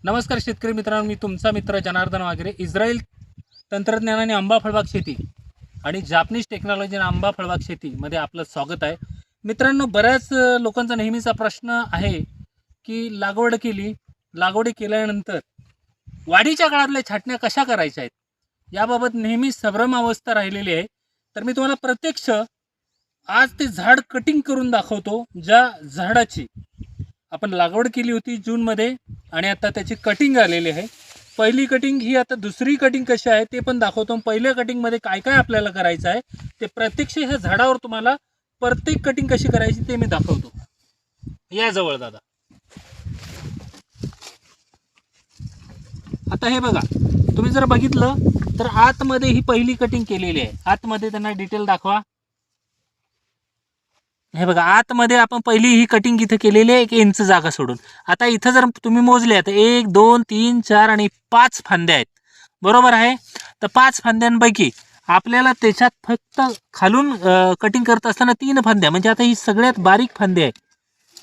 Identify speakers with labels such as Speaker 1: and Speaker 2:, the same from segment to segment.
Speaker 1: नमस्कार शेतकरी मित्रांनो, मी तुमचा मित्र जनार्दन वागरे. इस्रायल तंत्रज्ञानाने आंबा फळबाग शेती आणि जापनीज टेक्नॉलॉजीने आंबा फळबाग शेतीमध्ये आपलं स्वागत आहे. मित्रांनो, बऱ्याच लोकांचा नेहमीचा प्रश्न आहे की लागवडी केल्यानंतर वाढीच्या काळातल्या छाटण्या कशा करायच्या आहेत, याबाबत नेहमी संभ्रम अवस्था राहिलेली आहे. तर मी तुम्हाला प्रत्यक्ष आज ते झाड कटिंग करून दाखवतो. ज्या झाडाची आपण लागवड केली होती जूनमध्ये आणि आता त्याची कटिंग आलेली आहे. पहिली कटिंग ही, आता दुसरी कटिंग कशी आहे ते पण दाखवतो. पहिल्या कटिंगमध्ये काय काय आपल्याला करायचं आहे ते प्रत्यक्ष ह्या झाडावर तुम्हाला प्रत्येक कटिंग कशी करायची ते मी दाखवतो. या जवळ दादा. आता हे बघा, तुम्ही जर बघितलं तर आतमध्ये ही पहिली कटिंग केलेली आहे. आतमध्ये त्यांना डिटेल दाखवा. हे बघा, आतमध्ये आपण पहिली ही कटिंग इथे केलेली आहे 1 इंच जागा सोडून. आता इथं जर तुम्ही मोजले तर 1 2 3 4 आणि 5 फांद्या आहेत, बरोबर आहे. तर 5 फांद्यांपैकी आपल्याला त्याच्यात फक्त खालून कटिंग करत असताना 3 फांद्या, म्हणजे आता ही सगळ्यात बारीक फांदी आहे,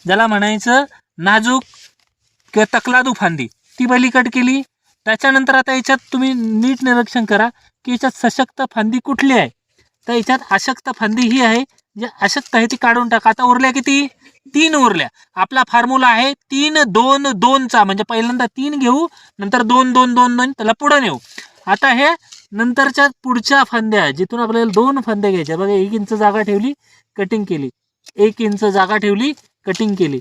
Speaker 1: ज्याला म्हणायचं नाजूक किंवा तकलादू फांदी, ती पहिली कट केली. त्याच्यानंतर आता याच्यात तुम्ही नीट निरीक्षण करा की याच्यात सशक्त फांदी कुठली आहे. तर याच्यात अशक्त फांदी ही आहे, जे अशक्त आहे ती काढून टाका. आता उरल्या किती? 3 उरल्या. आपला फॉर्म्युला आहे 3 2 2 चा, म्हणजे पहिल्यांदा 3 घेऊ, नंतर 2 2 2 2 त्याला पुढे नेऊ. आता हे नंतरच्या पुढच्या फांद्या, जिथून आपल्याला 2 फांद्या घ्यायच्या, बघा 1 इंच जागा ठेवली, कटिंग केली, 1 इंच जागा ठेवली, कटिंग केली,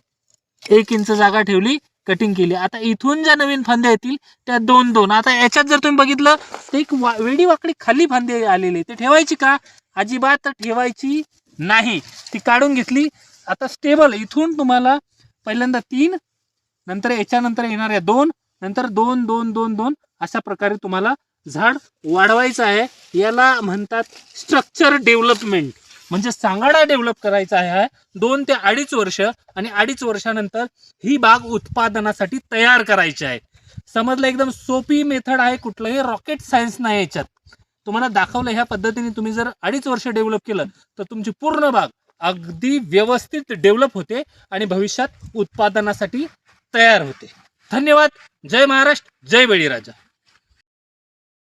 Speaker 1: 1 इंच जागा ठेवली, कटिंग केली. आता इथून ज्या नवीन फांद्या येतील त्या 2 2. आता याच्यात जर तुम्ही बघितलं तर एक वेडी वाकडी खाली फांदी आलेली, ते ठेवायची का? अजिबात ठेवायची नाही, ती काढून घेतली. आता स्टेबल इथून तुम्हाला पहिल्यांदा 3, नंतर याच्यानंतर येणाऱ्या 2, नंतर 2 2 2 2 अशा प्रकारे तुम्हाला झाड वाढवायचं आहे. याला म्हणतात स्ट्रक्चर डेव्हलपमेंट, म्हणजे सांगाडा डेव्हलप करायचा आहे 2 ते 2.5 वर्ष, आणि 2.5 वर्षानंतर ही बाग उत्पादनासाठी तयार करायची आहे. समजलं? एकदम सोपी मेथड आहे, कुठलंही रॉकेट सायन्स नाही याच्यात. तुम्हाला दाखवलं ह्या पद्धतीने तुम्ही जर 2.5 वर्ष डेव्हलप केलं तर तुमची पूर्ण बाग अगदी व्यवस्थित डेव्हलप होते आणि भविष्यात उत्पादनासाठी तयार होते. धन्यवाद. जय महाराष्ट्र, जय बळीराजा.